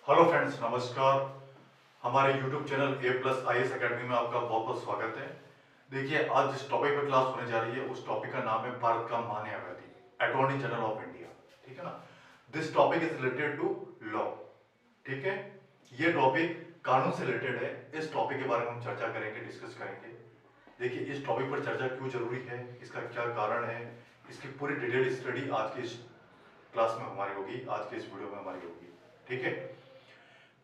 Hello friends, नमस्कार। हमारे YouTube channel A plus I S academy में आपका बहुत बहुत स्वागत है। देखिए, आज जिस टॉपिक पर क्लास होने जा रही है उस टॉपिक का नाम है भारत का महान्यायवादी, अटॉर्नी जनरल ऑफ इंडिया। ठीक है ना। This topic is related to law. ठीक है, ये टॉपिक कानून से रिलेटेड है। इस टॉपिक के बारे में हम चर्चा करेंगे, डिस्कस करेंगे। देखिए, इस टॉपिक पर चर्चा क्यों जरूरी है, इसका क्या कारण है, इसकी पूरी डिटेल स्टडी आज की इस क्लास में हमारी होगी, आज के इस वीडियो में हमारी होगी। ठीक है,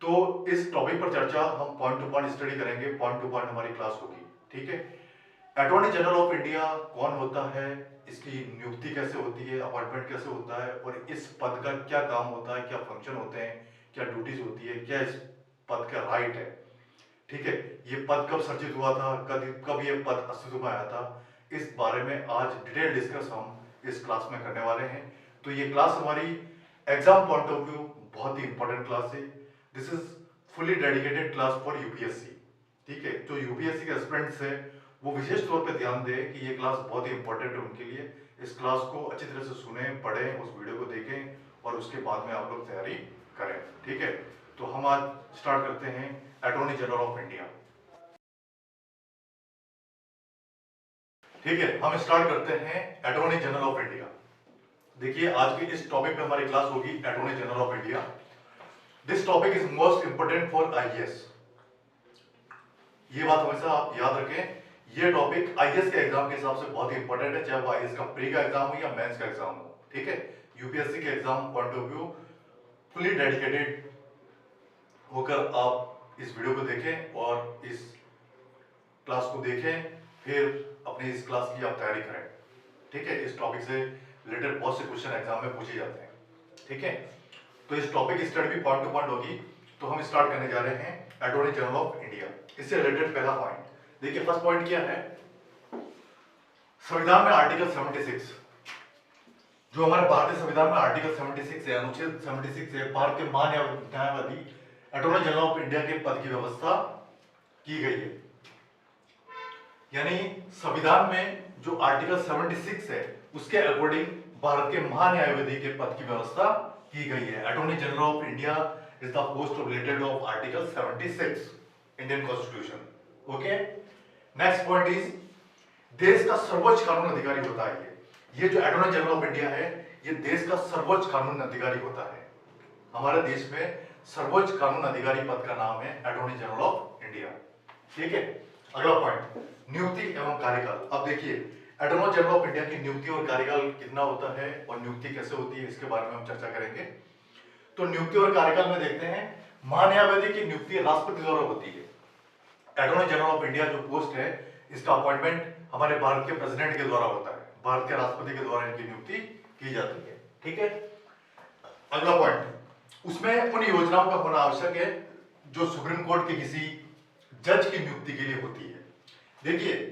तो इस टॉपिक पर चर्चा हम पॉइंट टू पॉइंट स्टडी करेंगे, पॉइंट टू पॉइंट हमारी क्लास होगी। ठीक है, अटॉर्नी जनरल ऑफ इंडिया कौन होता है, इसकी नियुक्ति कैसे होती है, अपॉइंटमेंट कैसे होता है, और इस पद का क्या काम होता है, क्या फंक्शन होते हैं, क्या ड्यूटीज होती है, क्या इस पद का राइट है। ठीक है, ये पद कब सर्जित हुआ था, कब ये पद अस्तित्व में आया था, इस बारे में आज डिटेल डिस्कस हम इस क्लास में करने वाले हैं। तो ये क्लास हमारी एग्जाम पॉइंट ऑफ व्यू बहुत ही इंपॉर्टेंट क्लास है। This is fully dedicated class for UPSC. ठीक है, जो यूपीएससी के एस्पिरेंट्स है वो विशेष तौर पे ध्यान दें कि ये क्लास बहुत ही इंपॉर्टेंट है उनके लिए। इस क्लास को अच्छी तरह से सुने, पढ़ें, उस वीडियो को देखें और उसके बाद में आप लोग तैयारी करें। ठीक है, तो हम आज स्टार्ट करते हैं अटॉर्नी जनरल ऑफ इंडिया। ठीक है, हम स्टार्ट करते हैं अटॉर्नी जनरल ऑफ इंडिया। देखिए, आज के इस टॉपिक पे हमारी क्लास होगी attorney general of India. This topic is most important for IAS. ये बात हमेशा आप याद रखें, ये टॉपिक आईएएस के एग्जाम के हिसाब से बहुत ही इंपॉर्टेंट है, चाहे वो आईएएस का प्री का एग्जाम हो या मेंस का एग्जाम हो। ठीक है, यूपीएससी के exam point of view fully dedicated होकर आप इस वीडियो को देखें और इस क्लास को देखें, फिर अपनी इस क्लास की आप तैयारी करें। ठीक है, इस टॉपिक से रिलेटेड बहुत से क्वेश्चन एग्जाम में पूछे जाते हैं। ठीक है, तो इस टॉपिक की स्टडी भी पॉइंट टू पॉइंट होगी। तो हम स्टार्ट करने जा रहे हैं अटॉर्नी जनरल ऑफ इंडिया। इससे रिलेटेड पहला पॉइंट देखिए, फर्स्ट पॉइंट क्या है, संविधान में आर्टिकल 76, जो हमारे भारतीय संविधान में आर्टिकल 76 है, अनुच्छेद 76 है, भारत के महान्यायवादी अटॉर्नी जनरल ऑफ इंडिया के पद की व्यवस्था की गई है। यानी संविधान में जो आर्टिकल 76 है उसके अकॉर्डिंग भारत के महान्यायवादी के पद की व्यवस्था की गई है। Attorney general of India is the post related of article 76 Indian constitution. Okay, next point is देश का सर्वोच्च कानून अधिकारी होता है। ये जो अटॉर्नी जनरल ऑफ इंडिया है ये देश का सर्वोच्च कानून अधिकारी होता है। हमारे देश में सर्वोच्च कानून अधिकारी पद का नाम है अटॉर्नी जनरल ऑफ इंडिया। ठीक है, अगला पॉइंट नियुक्ति एवं कार्यकाल। अब देखिए, अटॉर्नी जनरल ऑफ इंडिया की नियुक्ति और कार्यकाल कितना होता है और नियुक्ति कैसे होती है, इसके बारे में हम चर्चा करेंगे। तो नियुक्ति और कार्यकाल में देखते हैं, महान्यायवादी की नियुक्ति राष्ट्रपति द्वारा होती है। अटॉर्नी जनरल ऑफ इंडिया जो पोस्ट है इसका अपॉइंटमेंट हमारे भारत के प्रेसिडेंट के द्वारा होता है, भारत के राष्ट्रपति के द्वारा इनकी नियुक्ति की जाती है। ठीक है, अगला पॉइंट, उसमें उन योजनाओं का होना आवश्यक है जो सुप्रीम कोर्ट के किसी जज की नियुक्ति के लिए होती है। देखिए,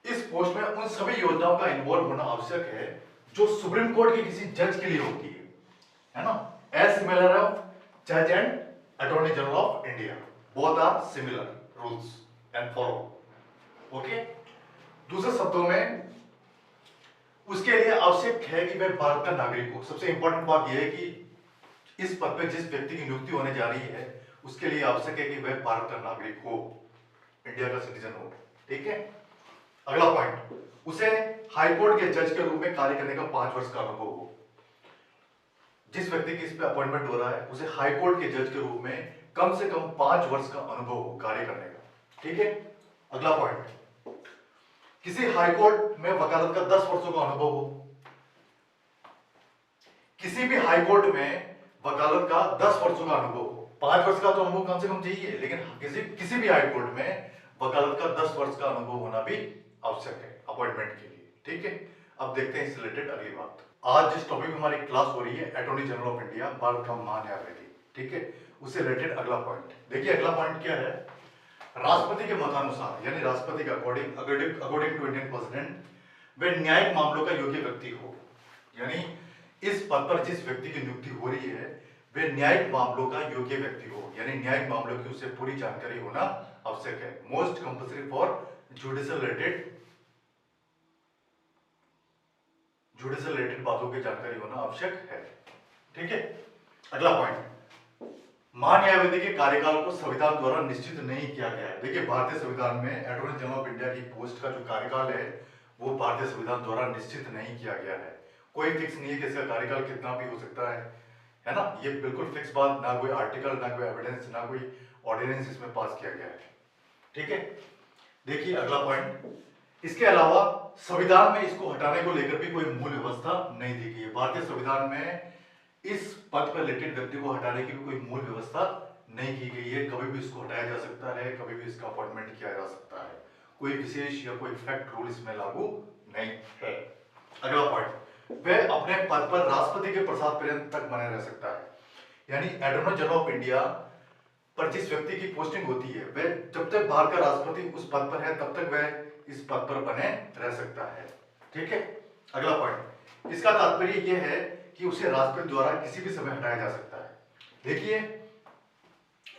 इस पोस्ट में उन सभी योजनाओं का इन्वॉल्व होना आवश्यक है जो सुप्रीम कोर्ट के किसी जज के लिए होती है ना। एज सिमिलर ऑफ जज and attorney general of India, both are similar rules and follow. Okay, दूसरे शब्दों में उसके लिए आवश्यक है कि वह भारत का नागरिक हो। सबसे इंपॉर्टेंट बात यह है कि इस पद पर जिस व्यक्ति की नियुक्ति होने जा रही है उसके लिए आवश्यक है कि वह भारत का नागरिक हो, इंडिया का सिटीजन हो। ठीक है, अगला पॉइंट, उसे हाईकोर्ट के जज के रूप में कार्य करने का 5 वर्ष का अनुभव हो। जिस व्यक्ति की इस पे अपॉइंटमेंट हो रहा है उसे हाईकोर्ट के जज के रूप में कम से कम 5 वर्ष का अनुभव हो कार्य करने का। ठीक है, अगला पॉइंट, किसी हाईकोर्ट में वकालत का 10 वर्षों का अनुभव हो। किसी भी हाईकोर्ट में वकालत का 10 वर्षों का अनुभव हो। 5 वर्ष का तो अनुभव कम से कम चाहिए, लेकिन किसी भी हाईकोर्ट में वकालत का 10 वर्ष का अनुभव होना भी आवश्यक है अपॉइंटमेंट के लिए। ठीक है, अब देखते हैं इससे रिलेटेड अगली बात। आज जिस टॉपिक में हमारी क्लास हो रही है attorney general of India, Bharat का महान्यायवादी। ठीक है, उससे रिलेटेड अगला पॉइंट देखिए, अगला पॉइंट क्या है, राष्ट्रपति के मतानुसार यानी राष्ट्रपति के according according to Indian president वे न्यायिक मामलों का योग्य व्यक्ति हो। यानी इस पद पर जिस व्यक्ति की नियुक्ति हो रही है वे न्यायिक मामलों का योग्य व्यक्ति हो, यानी न्यायिक मामलों की उसे पूरी जानकारी होना आवश्यक है। Most compulsory for judicial related बातों की जानकारी होना आवश्यक है। ठीक है, अगला पॉइंट, महान्यायवादी के कार्यकाल को संविधान द्वारा निश्चित नहीं किया गया है। देखिए, भारतीय संविधान में अटॉर्नी जनरल ऑफ इंडिया की पोस्ट का जो कार्यकाल है वो भारतीय संविधान द्वारा निश्चित नहीं किया गया है। कोई फिक्स नहीं है कि इसका कार्यकाल कितना भी हो सकता है ना। ये बिल्कुल फिक्स बात, ना कोई आर्टिकल, ना कोई एविडेंस, ना कोई ऑर्डिनेंस इसमें पास किया गया है। ठीक है, देखिए अगला पॉइंट, इसके अलावा संविधान में इसको हटाने को लेकर भी कोई मूल व्यवस्था नहीं दी गई है। भारतीय संविधान में इस पद पर रिलेटेड व्यक्ति को हटाने की भी कोई मूल व्यवस्था नहीं की गई है। कभी भी इसको हटाया जा सकता है, कभी भी इसका अपॉइंटमेंट किया जा सकता है। कोई विशेष या कोई फैक्ट रूल इसमें लागू नहीं है। अगला पॉइंट, वह अपने पद पर राष्ट्रपति के प्रसाद पर्यंत तक बने रह सकता है। यानी अटॉर्नी जनरल ऑफ इंडिया पर जिस व्यक्ति की पोस्टिंग होती है वह जब तक भारत का राष्ट्रपति उस पद पर है तब तक वह इस पद पर बने रह सकता है। ठीक है, अगला पॉइंट, इसका तात्पर्य यह है कि उसे राष्ट्रपति द्वारा किसी भी समय हटाया जा सकता है। देखिए,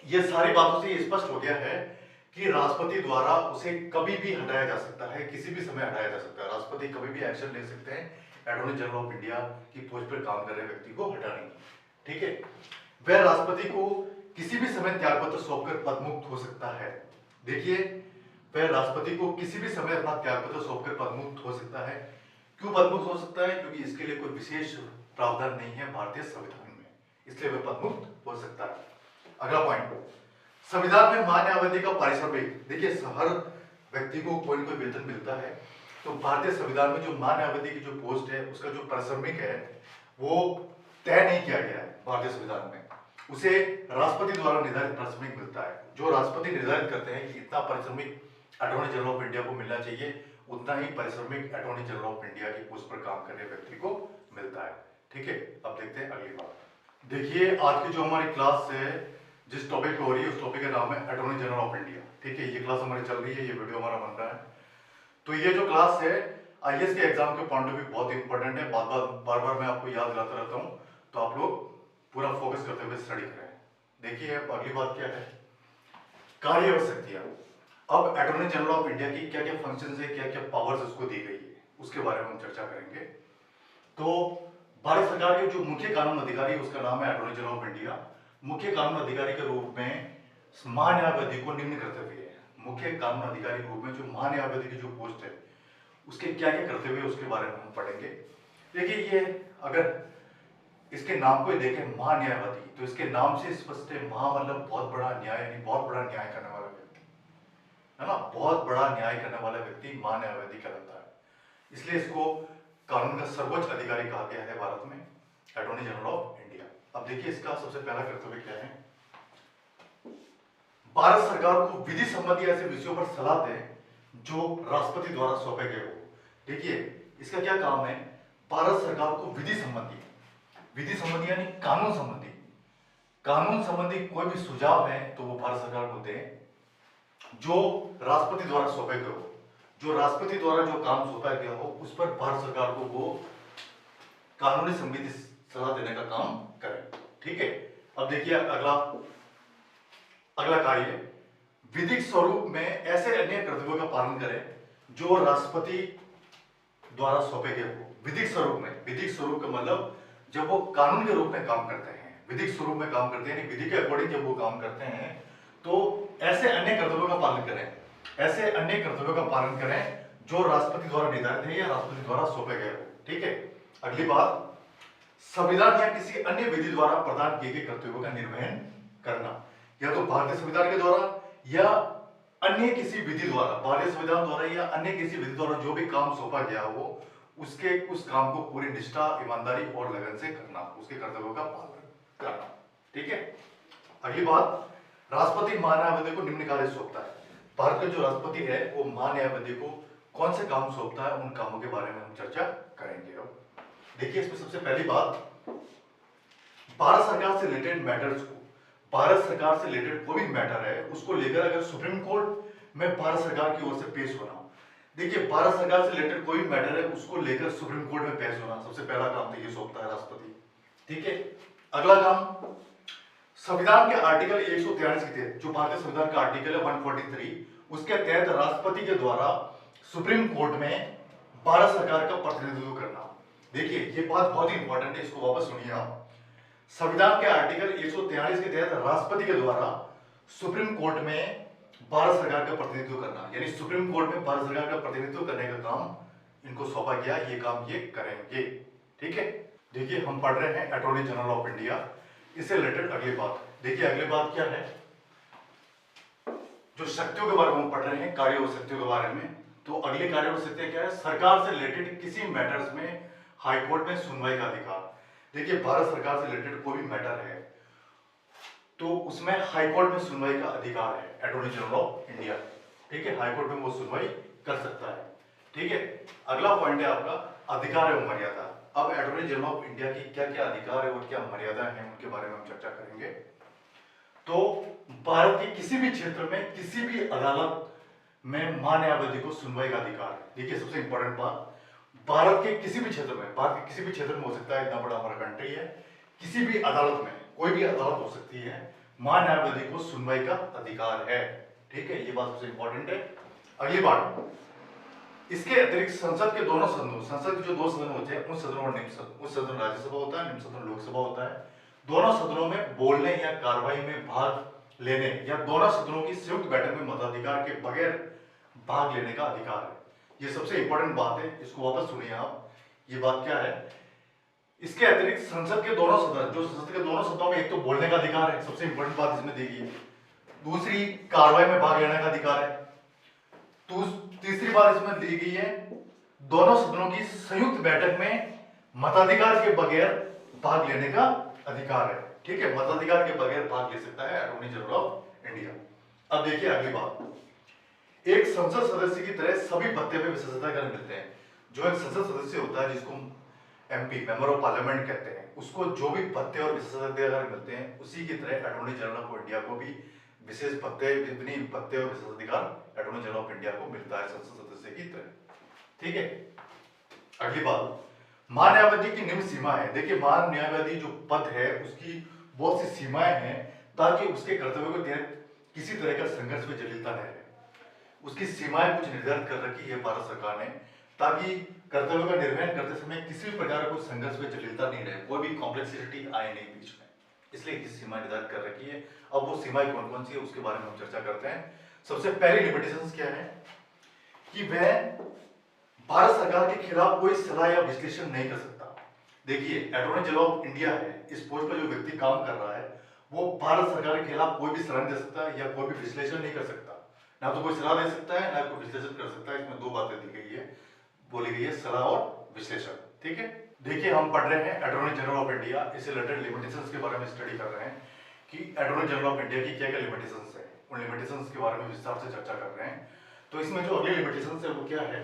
यह सारी बातों से स्पष्ट हो गया है कि राष्ट्रपति द्वारा उसे कभी भी हटाया जा सकता है, किसी भी समय हटाया जा सकता है। राष्ट्रपति कभी भी एक्शन ले सकते हैं अटॉर्नी जनरल ऑफ इंडिया की पोस्ट पर काम कर रहे व्यक्ति को हटाने की। ठीक है, वह राष्ट्रपति को किसी भी समय त्यागपत्र सौंपकर पदमुक्त हो सकता है। देखिए, वह राष्ट्रपति को किसी भी समय अपना त्यागपत्र सौंपकर पदमुक्त हो सकता है। क्यों पदमुक्त हो सकता है? क्योंकि इसके लिए कोई विशेष प्रावधान नहीं है भारतीय संविधान में, इसलिए वह पदमुक्त हो सकता है। अगला पॉइंट, संविधान में महान्यायवादी का पारिश्रमिक, देखिए हर व्यक्ति को कोई न कोई वेतन मिलता है, तो भारतीय संविधान में जो महान्यायवादी की जो पोस्ट है उसका जो पारिश्रमिक है वो तय नहीं किया गया है भारतीय संविधान में। उसे राष्ट्रपति द्वारा निर्धारित पारिश्रमिक मिलता है। जो राष्ट्रपति निर्धारित करते हैं कि इतना पारिश्रमिक अटॉर्नी जनरल ऑफ इंडिया को मिलना चाहिए, उतना ही पारिश्रमिक अटॉर्नी जनरल ऑफ इंडिया की पोस्ट पर काम करने व्यक्ति को मिलता है। ठीक है, अब देखते हैं अगली बात। देखिए, आज की जो हमारी क्लास है, जिस टॉपिक पे हो रही है उस टॉपिक का नाम है अटॉर्नी जनरल ऑफ इंडिया। ठीक है, ये क्लास हमारी चल रही है, ये वीडियो हमारा बन रहा है। तो ये जो क्लास है आईएएस के एग्जाम के पॉइंट ऑफ व्यू बहुत इंपॉर्टेंट है। बार बार मैं आपको याद दिलाता रहता हूँ, तो आप लोग पूरा फोकस करते हुए स्टडी करें। देखिए, अब अगली बात क्या है, कार्य और शक्तियां। अब अटॉर्नी जनरल ऑफ इंडिया की क्या क्या फंक्शंस है, क्या क्या पावर्स उसको दी गई है, उसके बारे में हम चर्चा करेंगे। तो भारत सरकार के जो मुख्य कानून अधिकारी है उसका नाम है अटॉर्नी जनरल ऑफ इंडिया। मुख्य कानून अधिकारी के रूप में महान्यायवादी को निम्न कर्तव्य है। मुख्य कानून अधिकारी के रूप में जो महान्यायवादी की जो पोस्ट है उसके क्या क्या कर्तव्य है उसके बारे में हम पढ़ेंगे। देखिए, ये अगर इसके नाम को देखें महान्यायवादी, तो इसके नाम से स्पष्ट है, महा मतलब बहुत बड़ा न्याय, यानी बहुत बड़ा न्याय करने वाला व्यक्ति है ना। बहुत बड़ा न्याय करने वाला व्यक्ति महान्यायवादी कहलाता है। इसलिए इसको कानून का सर्वोच्च अधिकारी कहा गया है भारत में, अटॉर्नी जनरल ऑफ इंडिया। अब देखिए, इसका सबसे पहला कर्तव्य क्या है, भारत सरकार को विधि संबंधी ऐसे विषयों पर सलाह दें जो राष्ट्रपति द्वारा सौंपे गए हो। देखिए, इसका क्या काम है, भारत सरकार को विधि संबंधी यानी कानून संबंधी कोई भी सुझाव है तो वो भारत सरकार को दें जो राष्ट्रपति द्वारा सौंपे गए हो। जो राष्ट्रपति द्वारा जो काम सौंपा गया हो उस पर भारत सरकार को वो कानूनी संबंधी सलाह देने का काम करें। ठीक है, अब देखिए अगला कार्य, विधिक स्वरूप में ऐसे अन्य कर्तव्यों का पालन करें जो राष्ट्रपति द्वारा सौंपे गए हो। विधिक स्वरूप का मतलब जब वो कानून के रूप में काम करते हैं, विधिक स्वरूप में काम करते हैं, यानी विधि के अकॉर्डिंग जब वो काम करते हैं, तो ऐसे अन्य कर्तव्यों का पालन करें जो राष्ट्रपति द्वारा निर्धारित है या राष्ट्रपति द्वारा सौंपे गए हो। ठीक है, अगली बात, संविधान या किसी अन्य विधि द्वारा प्रदान किए गए कर्तव्यों का निर्वहन करना, या तो भारतीय संविधान के द्वारा या अन्य किसी विधि द्वारा, भारतीय संविधान द्वारा या अन्य किसी विधि द्वारा जो भी काम सौंपा गया हो उस काम को पूरी निष्ठा, ईमानदारी और लगन से करना, उसके कर्तव्यों का पालन करना। ठीक है, अगली बात, राष्ट्रपति महान्यायवादी को निम्न कार्य सौंपता है। भारत का जो राष्ट्रपति है वो महान्यायवादी को कौन से काम सौंपता है, उन कामों के बारे में हम चर्चा करेंगे। अब देखिए, इसमें सबसे पहली बात, भारत सरकार से रिलेटेड मैटर्स को, भारत सरकार से रिलेटेड कोई भी मैटर है उसको लेकर अगर सुप्रीम कोर्ट में भारत सरकार की ओर से पेश होना। देखिए, भारत सरकार से रिलेटेड कोई भी मैटर है उसको लेकर सुप्रीम कोर्ट में पेश होना, सबसे पहला काम तो ये सौंपता है राष्ट्रपति। ठीक है, अगला काम, संविधान के आर्टिकल 143 के तहत, जो भारतीय संविधान का आर्टिकल है 143, उसके तहत राष्ट्रपति के द्वारा सुप्रीम कोर्ट में भारत सरकार का प्रतिनिधित्व करना। देखिए, ये बात बहुत ही इंपॉर्टेंट है, इसको वापस सुनिए आप। संविधान के आर्टिकल 143 के तहत राष्ट्रपति के द्वारा सुप्रीम कोर्ट में भारत सरकार का प्रतिनिधित्व करना, यानी सुप्रीम कोर्ट में भारत सरकार का प्रतिनिधित्व करने का काम इनको सौंपा गया। ये काम ये करेंगे। ठीक है, देखिए हम पढ़ रहे हैं अटॉर्नी जनरल ऑफ इंडिया। इससे रिलेटेड अगली बात देखिए, अगली बात क्या है, जो शक्तियों के बारे में हम पढ़ रहे हैं, कार्य और शक्तियों के बारे में। तो अगली कार्य और शक्तियां क्या है, सरकार से रिलेटेड किसी मैटर्स में हाईकोर्ट में सुनवाई का अधिकार। देखिए भारत सरकार से रिलेटेड कोई भी मैटर है तो उसमें हाईकोर्ट में सुनवाई का अधिकार है अटॉर्नी जनरल ऑफ इंडिया। ठीक है, हाईकोर्ट में वो सुनवाई कर सकता है। ठीक है, अगला पॉइंट है आपका अधिकार एवं मर्यादा। अब अटॉर्नी जनरल ऑफ इंडिया की क्या क्या अधिकार है और क्या मर्यादा है उनके बारे में हम चर्चा करेंगे। तो भारत के किसी भी क्षेत्र में किसी भी अदालत में न्यायावधि को सुनवाई का अधिकार है। देखिए सबसे इंपॉर्टेंट बात, भारत के किसी भी क्षेत्र में, भारत के किसी भी क्षेत्र में हो सकता है, इतना बड़ा हमारा कंट्री है, किसी भी अदालत में, कोई भी अदालत हो सकती है, न्यायावधि को सुनवाई का अधिकार है। ठीक है, ये बात सबसे इंपॉर्टेंट है। अगली बात, इसके अतिरिक्त संसद के दोनों सदनों, संसद के जो दो सदन होते हैं, उन सदनों और निम्न सदन, उच्च सदन राज्यसभा होता है, निम्न सदन लोकसभा होता है, दोनों सदनों में बोलने या कार्रवाई में भाग लेने या दोनों सदनों की संयुक्त बैठक में मताधिकार के बगैर भाग लेने का अधिकार है। ये सबसे इंपॉर्टेंट बात है, इसको वापस सुनिए आप। ये बात क्या है, इसके अतिरिक्त संसद के दोनों सदन, जो संसद के दोनों सदनों में एक तो बोलने का अधिकार है, सबसे इंपॉर्टेंट बात इसमें देखिए, दूसरी कार्रवाई में भाग लेने का अधिकार है, तीसरी बात इसमें दी गई है दोनों सदनों की संयुक्त बैठक में मताधिकार के बगैर भाग लेने का अधिकार है। ठीक है, मताधिकार के बगैर भाग ले सकता है अटॉर्नी जनरल ऑफ इंडिया। अब देखिए अगली बात, एक संसद सदस्य की तरह सभी भत्ते में विशेषाधिकार मिलते हैं। जो एक संसद सदस्य होता है जिसको एमपी, मेंबर ऑफ पार्लियामेंट कहते हैं, उसको जो भी भत्ते और विशेषाधिकार मिलते हैं, उसी की तरह अटॉर्नी जनरल ऑफ इंडिया को भी विशेष भत्ते, जितनी भत्ते और विशेषाधिकार अटॉर्नी जनरल ऑफ इंडिया को मिलता है संसद सदस्य की तरह। ठीक है, अगली बात, न्यायावधि की निम्न सीमा है। देखिए न्यायावधि जो पद है उसकी बहुत सी सीमाएं हैं ताकि उसके कर्तव्य को किसी तरह का संघर्ष में जटिलता न रहे। उसकी सीमाएं कुछ निर्धारित कर रखी है भारत सरकार ने, ताकि कर्तव्य का निर्वहन करते समय किसी भी प्रकार का संघर्ष में जटिलता नहीं रहे, कोई भी कॉम्प्लेक्सिटी आए नहीं बीच में, इसलिए किसी सीमा निर्धारित कर रखी है। अब वो सीमाएं कौन कौन सी है उसके बारे में हम चर्चा करते हैं। सबसे पहली लिमिटेशंस क्या है कि वह भारत सरकार के खिलाफ कोई सलाह या विश्लेषण नहीं कर सकता। देखिए अटॉर्नी जनरल ऑफ इंडिया है, इस पोस्ट पर जो व्यक्ति काम कर रहा है वो भारत सरकार के खिलाफ कोई भी सलाह दे सकता है या कोई भी विश्लेषण नहीं कर सकता। ना तो कोई सलाह दे सकता है, ना कोई विश्लेषण कर सकता है। इसमें दो बातें दी गई है, बोली गई है, सलाह और विश्लेषण। ठीक है, देखिए हम पढ़ रहे हैं अटॉर्नी जनरल ऑफ इंडिया, इससे रिलेटेड लिमिटेशंस के बारे में स्टडी कर रहे हैं कि अटॉर्नी जनरल ऑफ इंडिया की क्या क्या लिमिटेशंस है, उन लिमिटेशंस के बारे में विस्तार से चर्चा कर रहे हैं। तो इसमें जो अगली लिमिटेशंस है वो क्या है,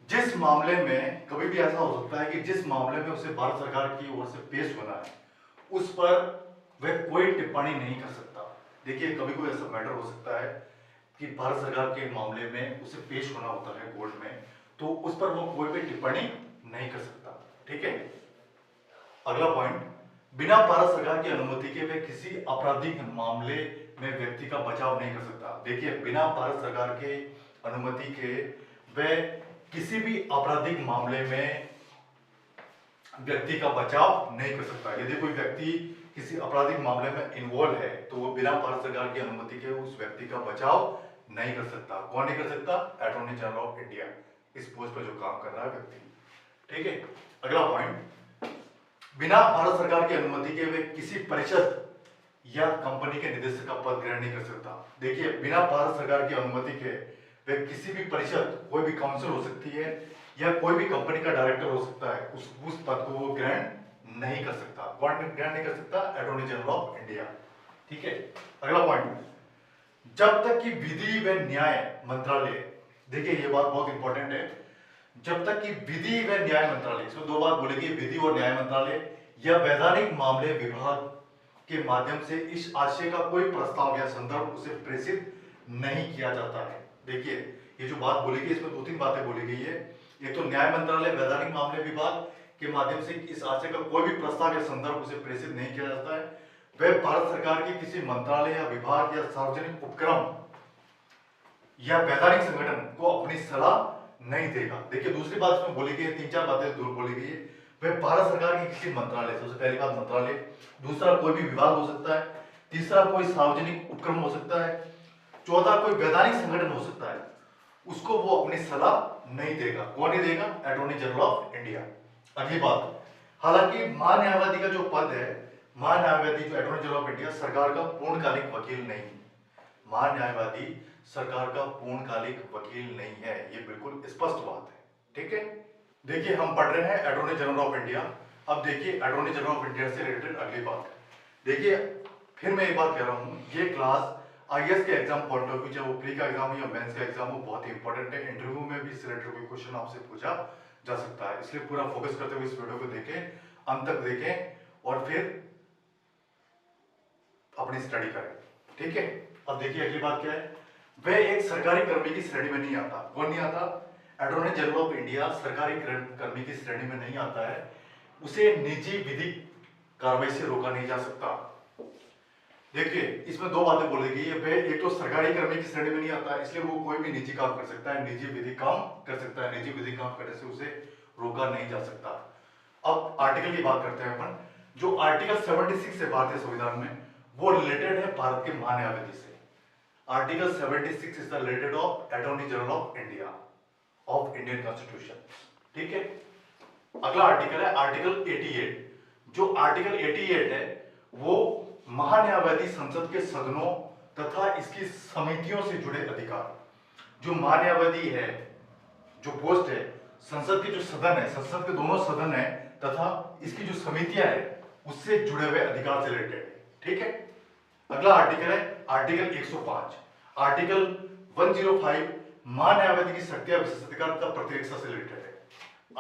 जिस मामले में कभी भी ऐसा हो सकता है कि जिस मामले में उसे भारत सरकार की ओर से पेश होना है उस पर वह कोई टिप्पणी नहीं कर सकता। देखिए कभी कोई ऐसा मैटर हो सकता है कि भारत सरकार के मामले में उसे पेश होना होता है कोर्ट में, तो उस पर वो कोई भी टिप्पणी नहीं कर सकता। ठीक है, अगला पॉइंट, बिना भारत सरकार की अनुमति के वे किसी आपराधिक मामले में व्यक्ति का बचाव नहीं कर सकता। देखिए बिना भारत सरकार के अनुमति के वे किसी भी आपराधिक मामले में व्यक्ति का बचाव नहीं कर सकता। यदि कोई व्यक्ति किसी आपराधिक मामले में इन्वॉल्व है तो वो बिना भारत सरकार की अनुमति के उस व्यक्ति का बचाव नहीं कर सकता। कौन नहीं कर सकता? अटॉर्नी जनरल ऑफ इंडिया, इस पोस्ट पर जो काम कर रहा है व्यक्ति। ठीक है, अगला पॉइंट, बिना भारत सरकार की अनुमति के वे किसी परिषद या कंपनी के निदेशक का पद ग्रहण नहीं कर सकता। देखिए बिना भारत सरकार की अनुमति के वे किसी भी परिषद, कोई भी काउंसिल हो सकती है या कोई भी कंपनी का डायरेक्टर हो सकता है, उस पद को वो ग्रहण नहीं कर सकता। कौन ग्रहण नहीं कर सकता? Attorney general of India. ठीक है, अगला पॉइंट, जब तक कि विधि व न्याय मंत्रालय, देखिए ये बात बहुत इंपॉर्टेंट है, जब तक कि विधि व न्याय मंत्रालय, इसमें दो बात बोलेगी, विधि और न्याय मंत्रालय या वैधानिक मामले विभाग के माध्यम से इस आशय का कोई प्रस्ताव या संदर्भ उसे प्रेषित नहीं किया जाता है। देखिए ये जो बात बोली गई इसमें दो तीन बातें बोली गई है। एक तो न्याय मंत्रालय वैधानिक मामले विभाग के माध्यम से इस आशय का कोई भी प्रस्ताव या संदर्भ उसे प्रेषित नहीं किया जाता है। वह भारत सरकार के किसी मंत्रालय या विभाग या सार्वजनिक उपक्रम या वैधानिक संगठन को अपनी सलाह नहीं देगा। देखिए दूसरी बात इसमें बोली गई है, तीन चार बातें दूर बोली गई है, वह भारत सरकार के किसी मंत्रालय, सबसे पहली बात मंत्रालय, दूसरा कोई भी विभाग हो सकता है, तीसरा कोई सार्वजनिक उपक्रम हो सकता है, चौथा कोई वैधानिक संगठन हो सकता है, उसको वो अपनी सलाह नहीं देगा। कौन नहीं देगा? Attorney general of India. अगली बात, हालांकि महान्यायवादी का जो पद है, महान्यायवादी जो अटॉर्नी जनरल ऑफ इंडिया सरकार का पूर्णकालिक वकील नहीं, महान्यायवादी सरकार का पूर्णकालिक वकील नहीं है, ये बिल्कुल स्पष्ट बात है। ठीक है, देखिए हम पढ़ रहे हैं अटॉर्नी जनरल ऑफ इंडिया। अब देखिए अटॉर्नी जनरल ऑफ इंडिया से रिलेटेड अगली बात, देखिए फिर मैं एक बात कह रहा हूँ, ये क्लास आईएएस के एग्जाम पॉइंट ऑफ व्यू, चाहे वो प्री का एग्जाम हो या मेंस का एग्जाम हो, बहुत ही इंपॉर्टेंट है। इंटरव्यू में भी इससे रिलेटेड कोई क्वेश्चन आपसे पूछा जा सकता है, इसलिए पूरा फोकस करते हुए इस वीडियो को देखें, अंत तक देखें और फिर अपनी स्टडी करें। ठीक है, अब देखिए अगली बात क्या है, वह एक सरकारी कर्मी की श्रेणी में नहीं आता। कौन नहीं आता? अटॉर्नी जनरल ऑफ इंडिया सरकारी कर्मी की श्रेणी में नहीं आता है, उसे निजी विधिक कार्रवाई से रोका नहीं जा सकता। देखिए इसमें दो बातें बोल दी गई है, वह एक तो सरकारी कर्मी की श्रेणी में नहीं आता, इसलिए वो कोई भी निजी काम कर सकता है, निजी विधिक काम कर सकता है, निजी विधिक काम करने से उसे रोका नहीं जा सकता। अब आर्टिकल की बात करते हैं अपन, जो आर्टिकल 76 है भारतीय संविधान में, वो रिलेटेड है भारत के महान्यायवादी से। Article 76 is the related of attorney general of India of Indian constitution. ठीक है, अगला आर्टिकल है आर्टिकल 88। जो आर्टिकल 88 है वो महान्यायवादी संसद के सदनों तथा इसकी समितियों से जुड़े अधिकार, जो महान्यायवादी है, जो पोस्ट है, संसद के जो सदन है, संसद के दोनों सदन है तथा इसकी जो समितियां है, उससे जुड़े हुए अधिकार से रिलेटेड है। ठीक है, अगला आर्टिकल है आर्टिकल 105। आर्टिकल 105 महान्यायवादी की शक्तियां विशेषाधिकार तथा प्रतिरक्षा से रिलेटेड है।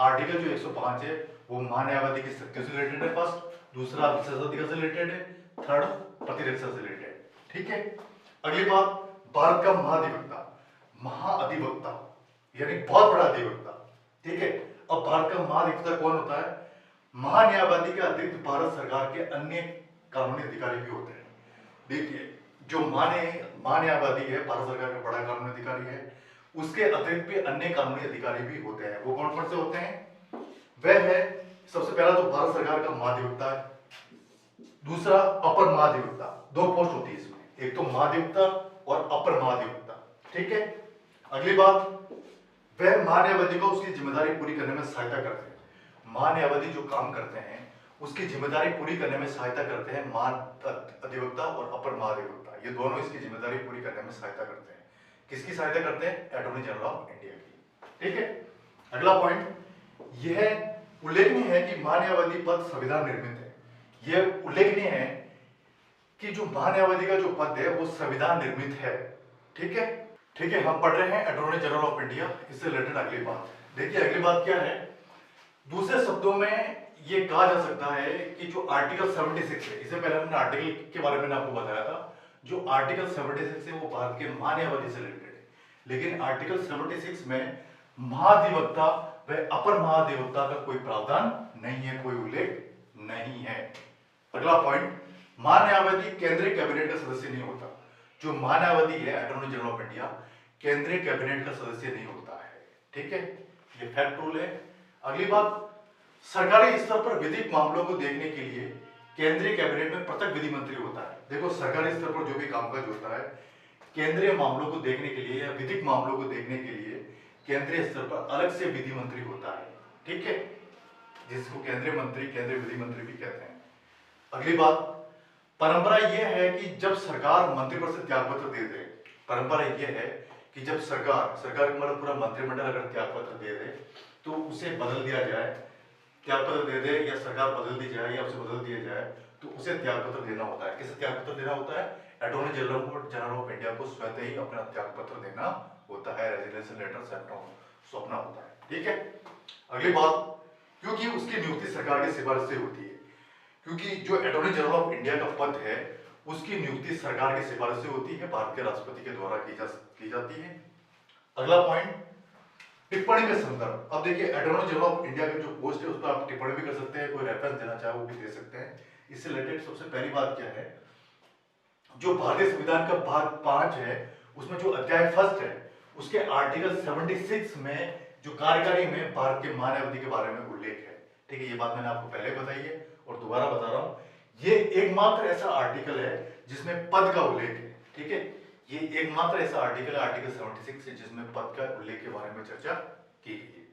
आर्टिकल जो 105 है वो महान्यायवादी की शक्तियों से रिलेटेड है, फर्स्ट, दूसरा विशेषाधिकार से रिलेटेड है, थर्ड प्रतिरक्षा से रिलेटेड। ठीक है, अगली बात, भारत का महाधिवक्ता, महाअधिवक्ता यानी बहुत बड़ा अधिवक्ता। ठीक है, अब भारत का महाधिवक्ता कौन होता है? महान्यायवादी के अतिरिक्त भारत सरकार के अन्य कानूनी अधिकारी भी होते हैं। देखिए जो महान्यायवादी है, भारत सरकार का बड़ा कानूनी अधिकारी है, उसके अतिरिक्त भी अन्य कानूनी अधिकारी भी होते हैं। वो कौन कौन से होते हैं? वह है, सबसे पहला तो भारत सरकार का महाधिवक्ता है, दूसरा अपर महाधिवक्ता। दो पोस्ट होती है इसमें, एक तो महाधिवक्ता और अपर महाधिवक्ता। ठीक है, अगली बात, वह महान्यायवादी को उसकी जिम्मेदारी पूरी करने में सहायता करते हैं। महान्यायवादी जो काम करते हैं उसकी जिम्मेदारी पूरी करने में सहायता करते हैं महाधिवक्ता और अपर महाधिवक्ता, ये दोनों इसकी जिम्मेदारी पूरी करने में सहायता करते हैं। किसकी सहायता करते हैं? अटॉर्नी जनरल ऑफ इंडिया की। ठीक है, अगला पॉइंट यह उल्लेखनीय है कि महान्यायवादी पद संविधान निर्मित है। यह उल्लेखनीय है कि जो महान्यायवादी का जो पद है वो संविधान निर्मित है। ठीक है, ठीक है, हम पढ़ रहे हैं अटॉर्नी जनरल ऑफ इंडिया, इससे रिलेटेड अगली बात। देखिए अगली बात क्या है, दूसरे शब्दों में ये कहा जा सकता है कि जो आर्टिकल 76 है, इससे पहले हमने आर्टिकल के बारे में आपको बताया था, जो आर्टिकल 76 है वो भारत के महान्यायवादी से रिलेटेड है, लेकिन आर्टिकल 76 में महाधिवक्ता व अपर महाधिवक्ता का कोई प्रावधान नहीं है, कोई उल्लेख नहीं है। अगला पॉइंट, महान्यायवादी केंद्रीय कैबिनेट का सदस्य नहीं होता। जो महान्यायवादी है अटॉर्नी जनरल ऑफ इंडिया केंद्रीय कैबिनेट का सदस्य नहीं होता है। ठीक है, ये फैक्ट रूल है। अगली बात, सरकारी स्तर पर विधिक मामलों को देखने के लिए केंद्रीय कैबिनेट में पृथक विधि मंत्री होता है। देखो सरकारी स्तर पर जो भी कामकाज होता है, केंद्रीय मामलों को देखने के लिए या विधिक मामलों को देखने के लिए केंद्रीय स्तर पर अलग से विधि मंत्री होता है। ठीक है, जिसको केंद्रीय मंत्री, केंद्रीय विधि मंत्री भी कहते हैं। अगली बात, परंपरा यह है कि जब सरकार मंत्रिपरिषद त्याग पत्र दे दे, परंपरा यह है कि जब सरकार का मतलब पूरा मंत्रिमंडल अगर त्याग पत्र दे दे तो उसे बदल दिया जाए, त्याग पत्र दे दे या सरकार बदल दी जाए या उसे बदल दिया जाए तो उसे त्याग पत्र देना होता है। किसे त्याग पत्र देना होता है? अटॉर्नी जनरल ऑफ इंडिया को स्वतः ही अपना त्याग पत्र देना होता है, रेजिग्नेशन लेटर सौंपना होता है। ठीक है, अगली बात, क्योंकि उसकी नियुक्ति सरकार की सिफारिश से होती है, क्योंकि जो अटॉर्नी जनरल ऑफ इंडिया का पद है उसकी नियुक्ति सरकार की सिफारिश से होती है, भारत के राष्ट्रपति के द्वारा की जाती है। अगला पॉइंट, टिप्पणी के संदर्भ। अब देखिए अटॉर्नी जनरल ऑफ इंडिया की जो पोस्ट है उस पर आप टिप्पणी भी कर सकते हैं, कोई रेफरेंस देना चाहे वो भी दे सकते हैं। इससे रिलेटेड सबसे पहली बात क्या है, जो भारतीय संविधान का भाग 5 है उसमें जो अध्याय फर्स्ट है उसके आर्टिकल 76 में जो कार्यकारी में भारत के महान्यायवादी के बारे में उल्लेख है। ठीक है, ये बात मैंने आपको पहले बताई है और दोबारा बता रहा हूँ, ये एकमात्र ऐसा आर्टिकल है जिसमें पद का उल्लेख है। ठीक है, ये एकमात्र ऐसा आर्टिकल है, आर्टिकल 76 है, जिसमें पद का उल्लेख के बारे में चर्चा की गई है।